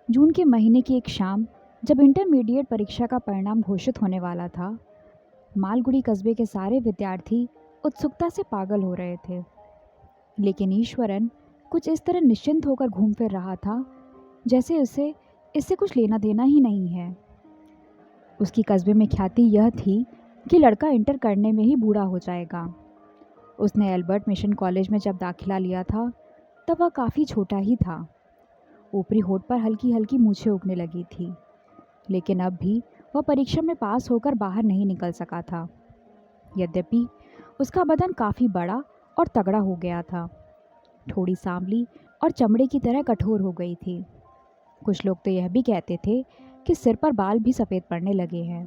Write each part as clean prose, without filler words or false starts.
जून के महीने की एक शाम, जब इंटरमीडिएट परीक्षा का परिणाम घोषित होने वाला था, मालगुडी कस्बे के सारे विद्यार्थी उत्सुकता से पागल हो रहे थे। लेकिन ईश्वरन कुछ इस तरह निश्चिंत होकर घूम फिर रहा था जैसे उसे इससे कुछ लेना देना ही नहीं है। उसकी कस्बे में ख्याति यह थी कि लड़का इंटर करने में ही बूढ़ा हो जाएगा। उसने एल्बर्ट मिशन कॉलेज में जब दाखिला लिया था तब वह काफ़ी छोटा ही था। ऊपरी होठ पर हल्की हल्की मूछें उगने लगी थी, लेकिन अब भी वह परीक्षा में पास होकर बाहर नहीं निकल सका था। यद्यपि उसका बदन काफ़ी बड़ा और तगड़ा हो गया था। थोड़ी सांवली और चमड़े की तरह कठोर हो गई थी। कुछ लोग तो यह भी कहते थे कि सिर पर बाल भी सफ़ेद पड़ने लगे हैं।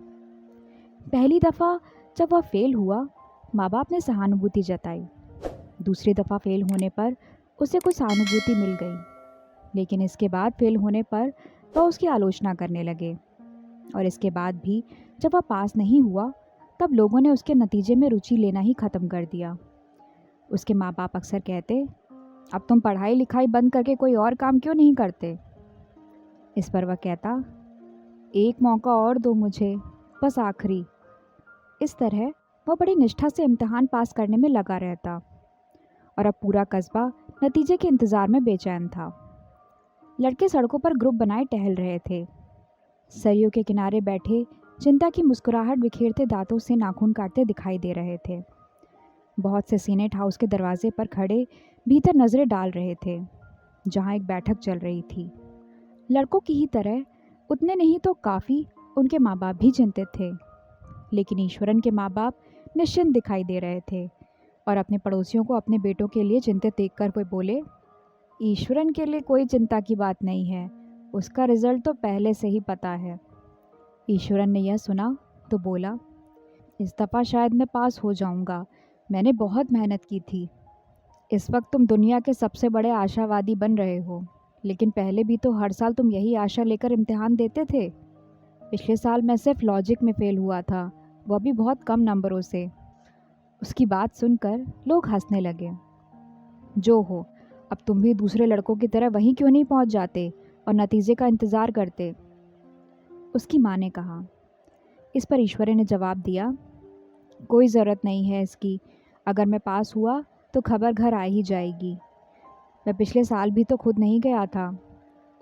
पहली दफ़ा जब वह फेल हुआ, माँ बाप ने सहानुभूति जताई। दूसरी दफ़ा फेल होने पर उसे कुछ सहानुभूति मिल गई, लेकिन इसके बाद फेल होने पर वह उसकी आलोचना करने लगे। और इसके बाद भी जब वह पास नहीं हुआ, तब लोगों ने उसके नतीजे में रुचि लेना ही ख़त्म कर दिया। उसके माँ बाप अक्सर कहते, अब तुम पढ़ाई लिखाई बंद करके कोई और काम क्यों नहीं करते। इस पर वह कहता, एक मौका और दो मुझे, बस आखिरी। इस तरह वह बड़ी निष्ठा से इम्तिहान पास करने में लगा रहता। और अब पूरा कस्बा नतीजे के इंतज़ार में बेचैन था। लड़के सड़कों पर ग्रुप बनाए टहल रहे थे। सरयू के किनारे बैठे चिंता की मुस्कुराहट बिखेरते दांतों से नाखून काटते दिखाई दे रहे थे। बहुत से सीनेट हाउस के दरवाजे पर खड़े भीतर नज़रें डाल रहे थे, जहां एक बैठक चल रही थी। लड़कों की ही तरह उतने नहीं तो काफ़ी उनके माँ बाप भी चिंतित थे, लेकिन ईश्वरन के माँ बाप निश्चिंत दिखाई दे रहे थे और अपने पड़ोसियों को अपने बेटों के लिए चिंतित देखकर कोई बोले, ईश्वरन के लिए कोई चिंता की बात नहीं है, उसका रिजल्ट तो पहले से ही पता है। ईश्वरन ने यह सुना तो बोला, इस दफ़ा शायद मैं पास हो जाऊंगा, मैंने बहुत मेहनत की थी। इस वक्त तुम दुनिया के सबसे बड़े आशावादी बन रहे हो, लेकिन पहले भी तो हर साल तुम यही आशा लेकर इम्तिहान देते थे। पिछले साल मैं सिर्फ लॉजिक में फ़ेल हुआ था, वह भी बहुत कम नंबरों से। उसकी बात सुनकर लोग हंसने लगे। जो हो, अब तुम भी दूसरे लड़कों की तरह वहीं क्यों नहीं पहुंच जाते और नतीजे का इंतज़ार करते। उसकी माँ ने कहा। इस पर ईश्वरी ने जवाब दिया, कोई ज़रूरत नहीं है इसकी, अगर मैं पास हुआ तो खबर घर आ ही जाएगी। मैं पिछले साल भी तो खुद नहीं गया था।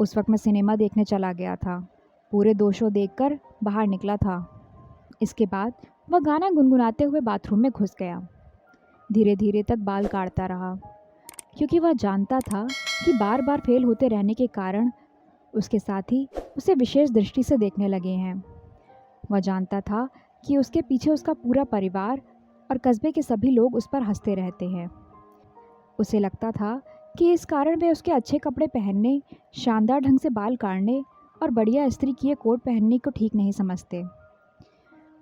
उस वक्त मैं सिनेमा देखने चला गया था, पूरे 2 शो देखकर बाहर निकला था। इसके बाद वह गाना गुनगुनाते हुए बाथरूम में घुस गया। धीरे धीरे तक बाल काटता रहा, क्योंकि वह जानता था कि बार बार फेल होते रहने के कारण उसके साथी उसे विशेष दृष्टि से देखने लगे हैं। वह जानता था कि उसके पीछे उसका पूरा परिवार और कस्बे के सभी लोग उस पर हंसते रहते हैं। उसे लगता था कि इस कारण वे उसके अच्छे कपड़े पहनने, शानदार ढंग से बाल काटने और बढ़िया इस्त्री किए कोट पहनने को ठीक नहीं समझते।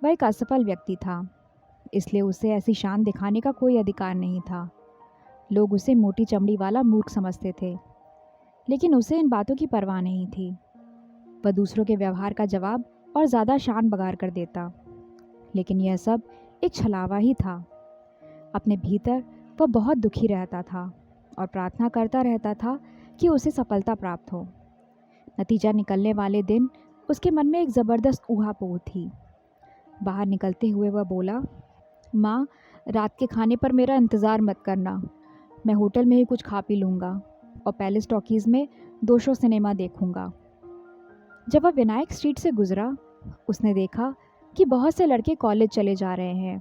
वह एक असफल व्यक्ति था, इसलिए उसे ऐसी शान दिखाने का कोई अधिकार नहीं था। लोग उसे मोटी चमड़ी वाला मूर्ख समझते थे, लेकिन उसे इन बातों की परवाह नहीं थी। वह दूसरों के व्यवहार का जवाब और ज़्यादा शान बगार कर देता, लेकिन यह सब एक छलावा ही था। अपने भीतर वह बहुत दुखी रहता था और प्रार्थना करता रहता था कि उसे सफलता प्राप्त हो। नतीजा निकलने वाले दिन उसके मन में एक ज़बरदस्त ऊहापोह थी। बाहर निकलते हुए वह बोला, माँ, रात के खाने पर मेरा इंतज़ार मत करना, मैं होटल में ही कुछ खा पी लूँगा और पैलेस टॉकीज़ में 2 शो सिनेमा देखूँगा। जब वह विनायक स्ट्रीट से गुजरा, उसने देखा कि बहुत से लड़के कॉलेज चले जा रहे हैं।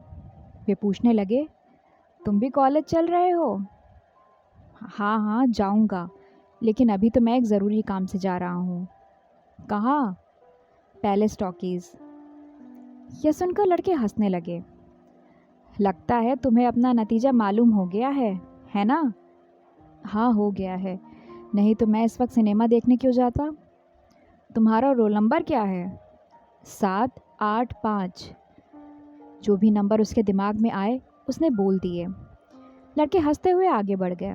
वे पूछने लगे, तुम भी कॉलेज चल रहे हो? हाँ हाँ, जाऊँगा, लेकिन अभी तो मैं एक ज़रूरी काम से जा रहा हूँ। कहाँ? Palace talkies. यह सुनकर लड़के हंसने लगे। लगता है तुम्हें अपना नतीजा मालूम हो गया है ना? हाँ, हो गया है, नहीं तो मैं इस वक्त सिनेमा देखने क्यों जाता। तुम्हारा रोल नंबर क्या है? 785। जो भी नंबर उसके दिमाग में आए उसने बोल दिए। लड़के हंसते हुए आगे बढ़ गए।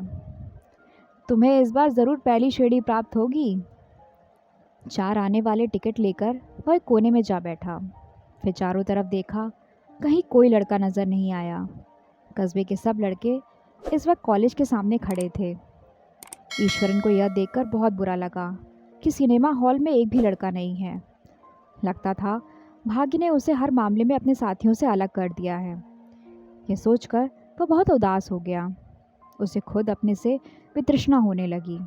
तुम्हें इस बार ज़रूर पहली श्रेणी प्राप्त होगी। 4 आने वाले टिकट लेकर वह एक कोने में जा बैठा। फिर चारों तरफ देखा, कहीं कोई लड़का नज़र नहीं आया। कस्बे के सब लड़के इस वक्त कॉलेज के सामने खड़े थे। ईश्वरन को यह देखकर बहुत बुरा लगा कि सिनेमा हॉल में एक भी लड़का नहीं है। लगता था भाग्य ने उसे हर मामले में अपने साथियों से अलग कर दिया है। ये सोचकर वह बहुत उदास हो गया। उसे खुद अपने से वितृष्णा होने लगी।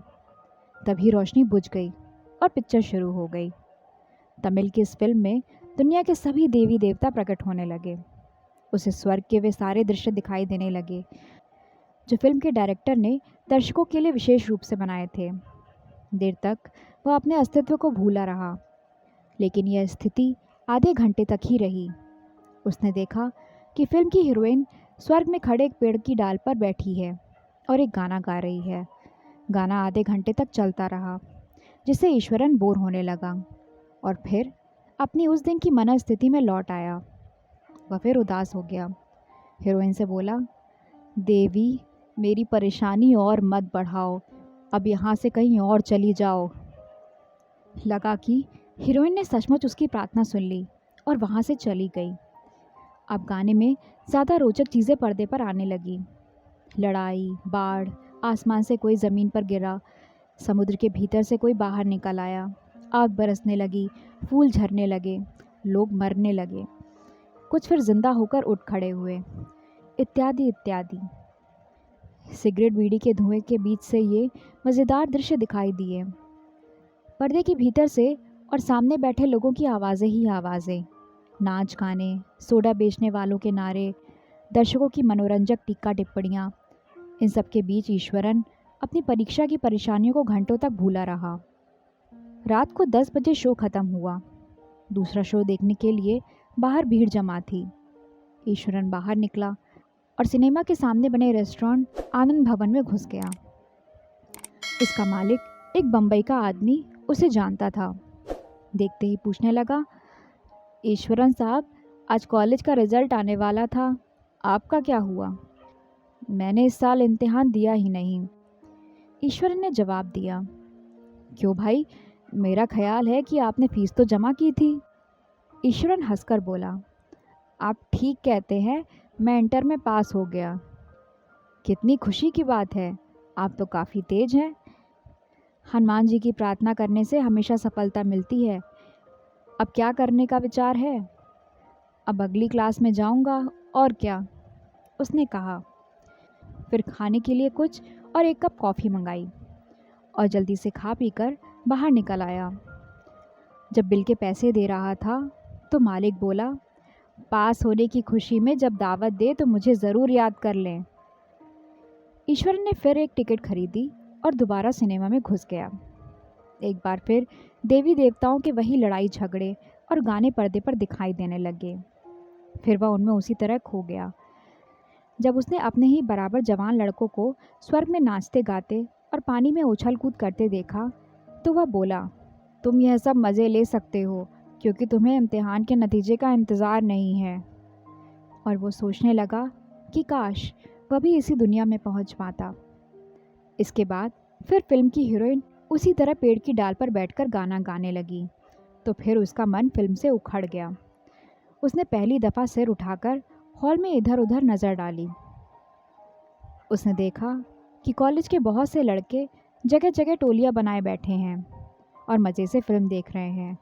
तभी रोशनी बुझ गई और पिक्चर शुरू हो गई। तमिल की इस फिल्म में दुनिया के सभी देवी देवता प्रकट होने लगे। उसे स्वर्ग के वे सारे दृश्य दिखाई देने लगे जो फिल्म के डायरेक्टर ने दर्शकों के लिए विशेष रूप से बनाए थे। देर तक वह अपने अस्तित्व को भूला रहा, लेकिन यह स्थिति आधे घंटे तक ही रही। उसने देखा कि फिल्म की हीरोइन स्वर्ग में खड़े एक पेड़ की डाल पर बैठी है और एक गाना गा रही है। गाना आधे घंटे तक चलता रहा, जिससे ईश्वरन बोर होने लगा और फिर अपनी उस दिन की मनस्थिति में लौट आया। वह फिर उदास हो गया। हीरोइन से बोला, देवी मेरी परेशानी और मत बढ़ाओ, अब यहाँ से कहीं और चली जाओ। लगा कि हीरोइन ने सचमुच उसकी प्रार्थना सुन ली और वहाँ से चली गई। अब गाने में ज़्यादा रोचक चीज़ें पर्दे पर आने लगी। लड़ाई, बाढ़, आसमान से कोई ज़मीन पर गिरा, समुद्र के भीतर से कोई बाहर निकल आया, आग बरसने लगी, फूल झरने लगे, लोग मरने लगे, कुछ फिर जिंदा होकर उठ खड़े हुए, इत्यादि इत्यादि। सिगरेट बीड़ी के धुएं के बीच से ये मज़ेदार दृश्य दिखाई दिए। पर्दे के भीतर से और सामने बैठे लोगों की आवाज़ें ही आवाज़ें, नाच गाने, सोडा बेचने वालों के नारे, दर्शकों की मनोरंजक टीका टिप्पणियाँ। इन सब के बीच ईश्वरन अपनी परीक्षा की परेशानियों को घंटों तक भूला रहा। रात को 10 बजे शो ख़त्म हुआ। दूसरा शो देखने के लिए बाहर भीड़ जमा थी। ईश्वरन बाहर निकला और सिनेमा के सामने बने रेस्टोरेंट आनंद भवन में घुस गया। इसका मालिक एक बम्बई का आदमी उसे जानता था। देखते ही पूछने लगा, ईश्वरन साहब, आज कॉलेज का रिज़ल्ट आने वाला था, आपका क्या हुआ? मैंने इस साल इम्तिहान दिया ही नहीं, ईश्वरन ने जवाब दिया। क्यों भाई, मेरा ख्याल है कि आपने फीस तो जमा की थी। ईश्वरन हंसकर बोला, आप ठीक कहते हैं, मैं इंटर में पास हो गया। कितनी खुशी की बात है, आप तो काफ़ी तेज हैं। हनुमान जी की प्रार्थना करने से हमेशा सफलता मिलती है। अब क्या करने का विचार है? अब अगली क्लास में जाऊंगा और क्या, उसने कहा। फिर खाने के लिए कुछ और एक कप कॉफ़ी मंगाई और जल्दी से खा पीकर बाहर निकल आया। जब बिल के पैसे दे रहा था तो मालिक बोला, पास होने की खुशी में जब दावत दे तो मुझे ज़रूर याद कर लें। ईश्वर ने फिर एक टिकट खरीदी और दोबारा सिनेमा में घुस गया। एक बार फिर देवी देवताओं के वही लड़ाई झगड़े और गाने पर्दे पर दिखाई देने लगे। फिर वह उनमें उसी तरह खो गया। जब उसने अपने ही बराबर जवान लड़कों को स्वर्ग में नाचते गाते और पानी में उछल कूद करते देखा तो वह बोला, तुम यह सब मज़े ले सकते हो क्योंकि तुम्हें इम्तिहान के नतीजे का इंतज़ार नहीं है। और वो सोचने लगा कि काश वह भी इसी दुनिया में पहुंच पाता। इसके बाद फिर फिल्म की हीरोइन उसी तरह पेड़ की डाल पर बैठकर गाना गाने लगी तो फिर उसका मन फिल्म से उखड़ गया। उसने पहली दफ़ा सिर उठाकर हॉल में इधर उधर नज़र डाली। उसने देखा कि कॉलेज के बहुत से लड़के जगह जगह टोलियाँ बनाए बैठे हैं और मज़े से फिल्म देख रहे हैं।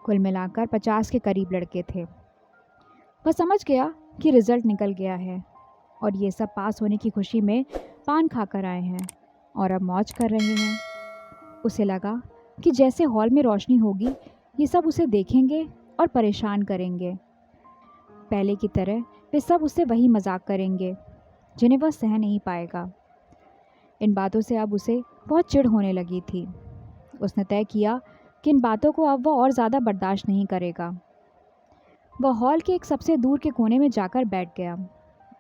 कुल मिलाकर 50 के करीब लड़के थे। वह समझ गया कि रिज़ल्ट निकल गया है और ये सब पास होने की खुशी में पान खाकर आए हैं और अब मौज कर रहे हैं। उसे लगा कि जैसे हॉल में रोशनी होगी ये सब उसे देखेंगे और परेशान करेंगे। पहले की तरह वे सब उससे वही मजाक करेंगे जिन्हें वह सह नहीं पाएगा। इन बातों से अब उसे बहुत चिढ़ होने लगी थी। उसने तय किया कि इन बातों को अब वह और ज़्यादा बर्दाश्त नहीं करेगा। वह हॉल के एक सबसे दूर के कोने में जाकर बैठ गया।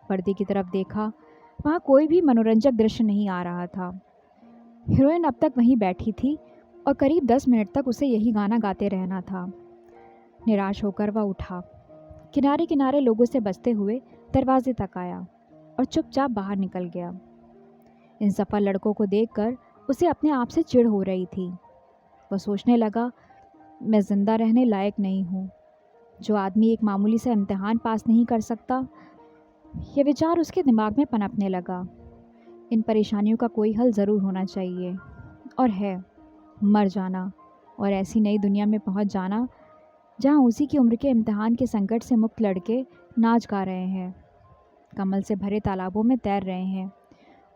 पर्दे की तरफ देखा, वहाँ कोई भी मनोरंजक दृश्य नहीं आ रहा था। हीरोइन अब तक वहीं बैठी थी और करीब 10 मिनट तक उसे यही गाना गाते रहना था। निराश होकर वह उठा, किनारे किनारे लोगों से बचते हुए दरवाजे तक आया और चुपचाप बाहर निकल गया। इन सफल लड़कों को देखकर उसे अपने आप से चिढ़ हो रही थी। वह सोचने लगा, मैं ज़िंदा रहने लायक नहीं हूँ। जो आदमी एक मामूली सा इम्तिहान पास नहीं कर सकता, यह विचार उसके दिमाग में पनपने लगा। इन परेशानियों का कोई हल ज़रूर होना चाहिए और है, मर जाना। और ऐसी नई दुनिया में पहुंच जाना जहां उसी की उम्र के इम्तिहान के संकट से मुक्त लड़के नाच गा रहे हैं, कमल से भरे तालाबों में तैर रहे हैं।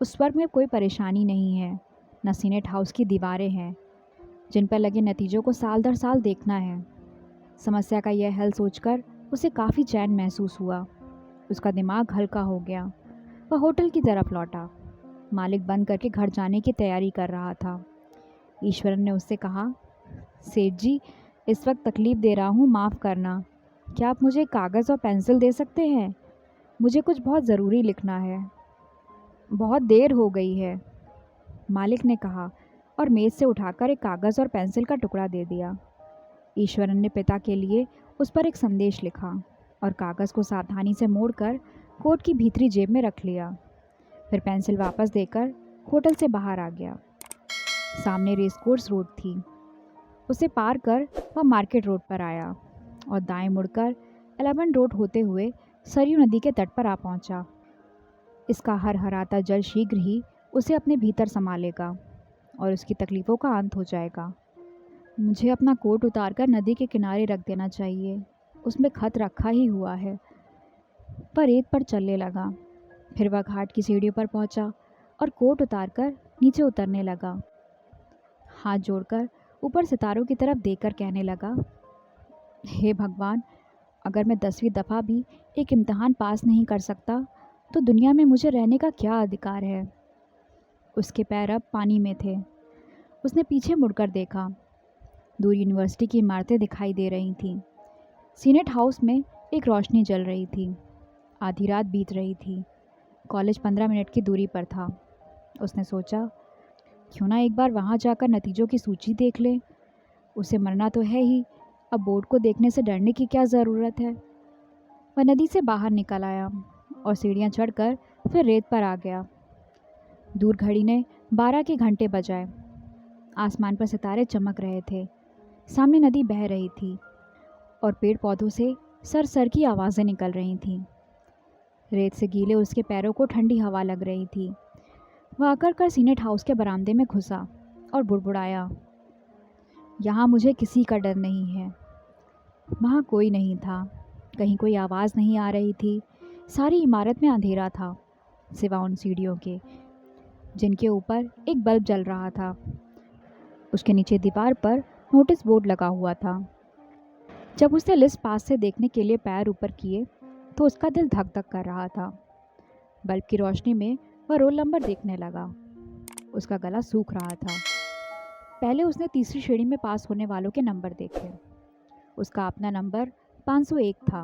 उस स्वर्ग में कोई परेशानी नहीं है, न सीनेट हाउस की दीवारें हैं जिन पर लगे नतीजों को साल दर साल देखना है। समस्या का यह हल सोचकर उसे काफ़ी चैन महसूस हुआ। उसका दिमाग हल्का हो गया। वह होटल की तरफ लौटा। मालिक बंद करके घर जाने की तैयारी कर रहा था। ईश्वरन ने उससे कहा, सेठ जी, इस वक्त तकलीफ़ दे रहा हूँ, माफ़ करना। क्या आप मुझे कागज़ और पेंसिल दे सकते हैं? मुझे कुछ बहुत ज़रूरी लिखना है। बहुत देर हो गई है, मालिक ने कहा और मेज़ से उठाकर एक कागज़ और पेंसिल का टुकड़ा दे दिया। ईश्वरन ने पिता के लिए उस पर एक संदेश लिखा और कागज़ को सावधानी से मोड़कर कोट की भीतरी जेब में रख लिया। फिर पेंसिल वापस देकर होटल से बाहर आ गया। सामने रेस कोर्स रोड थी। उसे पार कर वह मार्केट रोड पर आया और दाएं मुड़कर 11 रोड होते हुए सरयू नदी के तट पर आ पहुंचा। इसका हरहराता जल शीघ्र ही उसे अपने भीतर समा लेगा और उसकी तकलीफ़ों का अंत हो जाएगा। मुझे अपना कोट उतारकर नदी के किनारे रख देना चाहिए, उसमें खत रखा ही हुआ है। पर रेत पर चलने लगा। फिर वह घाट की सीढ़ियों पर पहुंचा और कोट उतारकर नीचे उतरने लगा। हाथ जोड़कर ऊपर सितारों की तरफ देखकर कहने लगा, हे भगवान, अगर मैं 10वीं दफ़ा भी एक इम्तिहान पास नहीं कर सकता तो दुनिया में मुझे रहने का क्या अधिकार है। उसके पैर अब पानी में थे। उसने पीछे मुड़कर देखा। दूर यूनिवर्सिटी की इमारतें दिखाई दे रही थीं। सीनेट हाउस में एक रोशनी जल रही थी। आधी रात बीत रही थी। कॉलेज 15 मिनट की दूरी पर था। उसने सोचा, क्यों ना एक बार वहाँ जाकर नतीजों की सूची देख ले। उसे मरना तो है ही, अब बोर्ड को देखने से डरने की क्या ज़रूरत है। वह नदी से बाहर निकल आया और सीढ़ियाँ चढ़कर फिर रेत पर आ गया। दूर घड़ी ने 12 के घंटे बजाए। आसमान पर सितारे चमक रहे थे। सामने नदी बह रही थी और पेड़ पौधों से सर की आवाज़ें निकल रही थीं। रेत से गीले उसके पैरों को ठंडी हवा लग रही थी। वह आकर कर सीनेट हाउस के बरामदे में घुसा और बुड़बुड़ाया, यहाँ मुझे किसी का डर नहीं है। वहाँ कोई नहीं था। कहीं कोई आवाज़ नहीं आ रही थी। सारी इमारत में अंधेरा था, सिवा उन सीढ़ियों के जिनके ऊपर एक बल्ब जल रहा था। उसके नीचे दीवार पर नोटिस बोर्ड लगा हुआ था। जब उसने लिस्ट पास से देखने के लिए पैर ऊपर किए तो उसका दिल धक धक कर रहा था। बल्ब की रोशनी में वह रोल नंबर देखने लगा। उसका गला सूख रहा था। पहले उसने तीसरी श्रेणी में पास होने वालों के नंबर देखे। उसका अपना नंबर 501 था।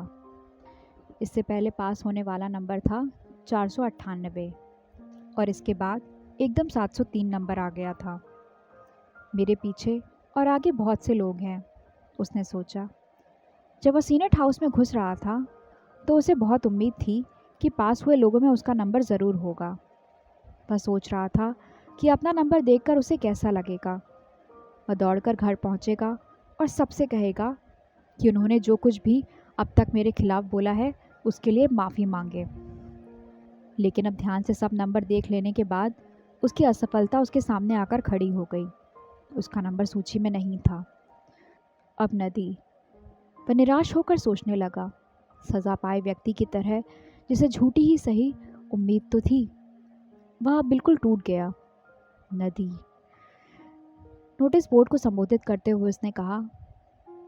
इससे पहले पास होने वाला नंबर था 498 और इसके बाद एकदम 703 नंबर आ गया था। मेरे पीछे और आगे बहुत से लोग हैं, उसने सोचा। जब वह सीनेट हाउस में घुस रहा था तो उसे बहुत उम्मीद थी कि पास हुए लोगों में उसका नंबर ज़रूर होगा। वह सोच रहा था कि अपना नंबर देखकर उसे कैसा लगेगा। वह दौड़कर घर पहुंचेगा और सबसे कहेगा कि उन्होंने जो कुछ भी अब तक मेरे खिलाफ बोला है उसके लिए माफ़ी मांगे। लेकिन अब ध्यान से सब नंबर देख लेने के बाद उसकी असफलता उसके सामने आकर खड़ी हो गई। उसका नंबर सूची में नहीं था। अब नदी। वह निराश होकर सोचने लगा, सज़ा पाए व्यक्ति की तरह जिसे झूठी ही सही उम्मीद तो थी, वह अब बिल्कुल टूट गया। नदी। नोटिस बोर्ड को संबोधित करते हुए उसने कहा,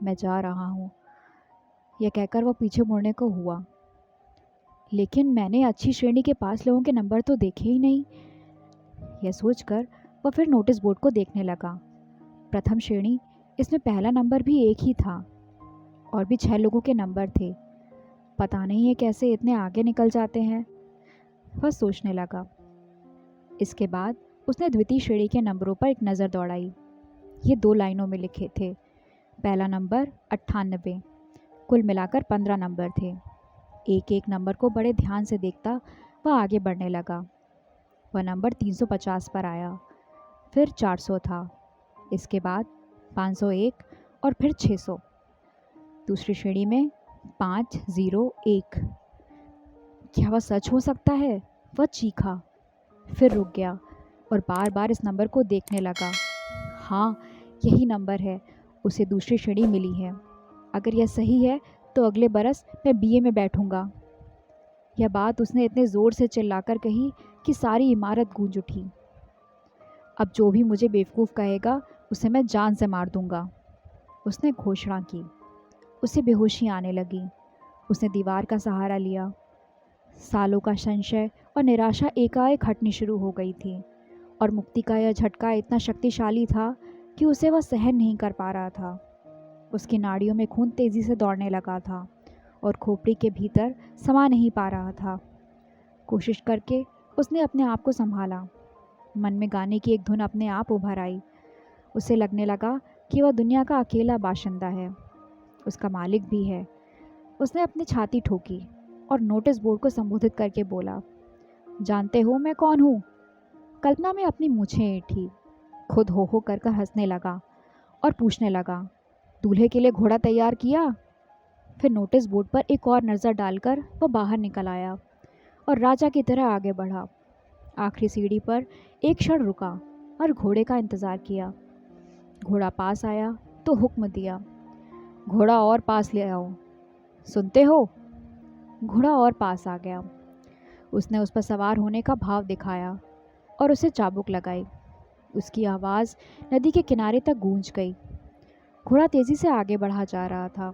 मैं जा रहा हूँ। यह कहकर वह पीछे मुड़ने को हुआ। लेकिन मैंने अच्छी श्रेणी के पास लोगों के नंबर तो देखे ही नहीं। यह सोचकर वह फिर नोटिस बोर्ड को देखने लगा। प्रथम श्रेणी, इसमें पहला नंबर भी एक ही था और भी 6 लोगों के नंबर थे। पता नहीं है कैसे इतने आगे निकल जाते हैं, वह सोचने लगा। इसके बाद उसने द्वितीय श्रेणी के नंबरों पर एक नज़र दौड़ाई। ये 2 लाइनों में लिखे थे। पहला नंबर 98। कुल मिलाकर 15 नंबर थे। एक एक नंबर को बड़े ध्यान से देखता वह आगे बढ़ने लगा। वह नंबर 350 पर आया, फिर 400 था, इसके बाद 501 और फिर 600। दूसरी श्रेणी में 501। क्या वह सच हो सकता है? वह चीखा, फिर रुक गया और बार बार इस नंबर को देखने लगा। हाँ, यही नंबर है उसे दूसरी श्रेणी मिली है। अगर यह सही है तो अगले बरस मैं बीए में बैठूंगा। यह बात उसने इतने ज़ोर से चिल्लाकर कही कि सारी इमारत गूंज उठी। अब जो भी मुझे बेवकूफ़ कहेगा उसे मैं जान से मार दूंगा, उसने घोषणा की। उसे बेहोशी आने लगी। उसने दीवार का सहारा लिया। सालों का संशय और निराशा एकाएक हटनी शुरू हो गई थी और मुक्ति का यह झटका इतना शक्तिशाली था कि उसे वह सहन नहीं कर पा रहा था। उसकी नाड़ियों में खून तेज़ी से दौड़ने लगा था और खोपड़ी के भीतर समा नहीं पा रहा था। कोशिश करके उसने अपने आप को संभाला। मन में गाने की एक धुन अपने आप उभर आई। उसे लगने लगा कि वह दुनिया का अकेला बाशिंदा है, उसका मालिक भी है। उसने अपनी छाती ठोकी और नोटिस बोर्ड को संबोधित करके बोला, जानते हो मैं कौन हूँ? कल्पना में अपनी मूछें ऐंठी, खुद हो कर हंसने लगा और पूछने लगा, दूल्हे के लिए घोड़ा तैयार किया? फिर नोटिस बोर्ड पर एक और नज़र डालकर वह बाहर निकल आया और राजा की तरह आगे बढ़ा। आखिरी सीढ़ी पर एक क्षण रुका और घोड़े का इंतज़ार किया। घोड़ा पास आया तो हुक्म दिया, घोड़ा और पास ले आओ। सुनते हो? घोड़ा और पास आ गया। उसने उस पर सवार होने का भाव दिखाया और उसे चाबुक लगाई। उसकी आवाज़ नदी के किनारे तक गूंज गई। घोड़ा तेज़ी से आगे बढ़ा जा रहा था।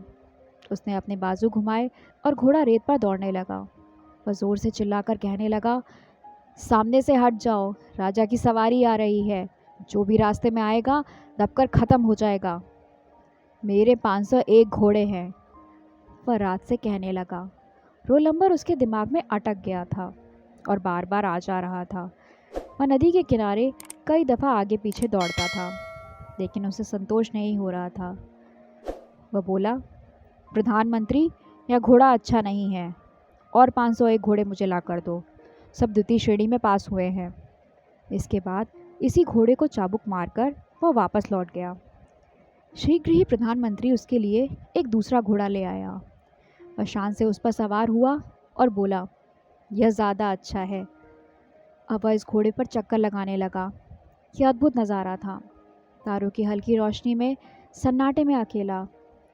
उसने अपने बाजू घुमाए और घोड़ा रेत पर दौड़ने लगा। वह ज़ोर से चिल्लाकर कहने लगा, सामने से हट जाओ, राजा की सवारी आ रही है। जो भी रास्ते में आएगा दबकर ख़त्म हो जाएगा। मेरे 501 घोड़े हैं, वह रात से कहने लगा। रोल नंबर उसके दिमाग में अटक गया था और बार बार आ जा रहा था। वह नदी के किनारे कई दफ़ा आगे पीछे दौड़ता था, लेकिन उसे संतोष नहीं हो रहा था। वह बोला, प्रधानमंत्री, यह घोड़ा अच्छा नहीं है और 501 घोड़े मुझे ला कर दो। सब द्वितीय श्रेणी में पास हुए हैं। इसके बाद इसी घोड़े को चाबुक मारकर वह वापस लौट गया। शीघ्र ही प्रधानमंत्री उसके लिए एक दूसरा घोड़ा ले आया। वह शान से उस पर सवार हुआ और बोला, यह ज़्यादा अच्छा है। अब वह इस घोड़े पर चक्कर लगाने लगा। यह अद्भुत नज़ारा था। तारों की हल्की रोशनी में, सन्नाटे में अकेला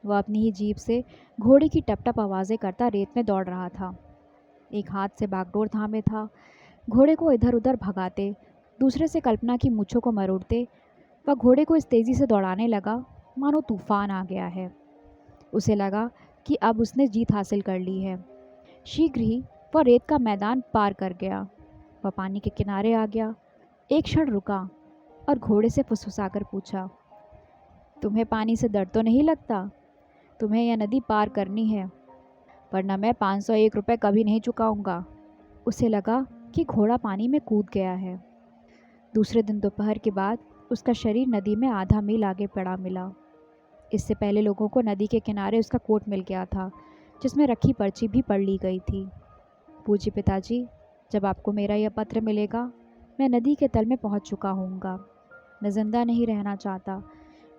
वह अपनी ही जीभ से घोड़े की टप टप आवाज़ें करता रेत में दौड़ रहा था। एक हाथ से बागडोर थामे था। घोड़े को इधर उधर भगाते, दूसरे से कल्पना की मूँछों को मरोड़ते वह घोड़े को इस तेज़ी से दौड़ाने लगा मानो तूफान आ गया है। उसे लगा कि अब उसने जीत हासिल कर ली है। शीघ्र ही वह रेत का मैदान पार कर गया। वह पानी के किनारे आ गया। एक क्षण रुका और घोड़े से फुसफुसाकर पूछा, तुम्हें पानी से डर तो नहीं लगता? तुम्हें यह नदी पार करनी है, वरना मैं 501 रुपये कभी नहीं चुकाऊंगा। उसे लगा कि घोड़ा पानी में कूद गया है। दूसरे दिन दोपहर के बाद उसका शरीर नदी में आधा मील आगे पड़ा मिला। इससे पहले लोगों को नदी के किनारे उसका कोट मिल गया था, जिसमें रखी पर्ची भी पढ़ ली गई थी। पूज्य पिताजी, जब आपको मेरा यह पत्र मिलेगा, मैं नदी के तल में पहुंच चुका होऊंगा। मैं ज़िंदा नहीं रहना चाहता।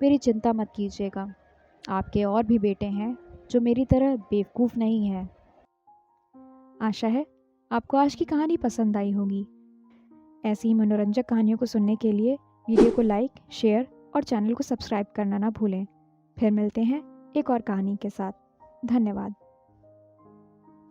मेरी चिंता मत कीजिएगा। आपके और भी बेटे हैं जो मेरी तरह बेवकूफ़ नहीं हैं। आशा है आपको आज की कहानी पसंद आई होगी। ऐसी ही मनोरंजक कहानियों को सुनने के लिए वीडियो को लाइक, शेयर और चैनल को सब्सक्राइब करना ना भूलें। फिर मिलते हैं एक और कहानी के साथ। धन्यवाद।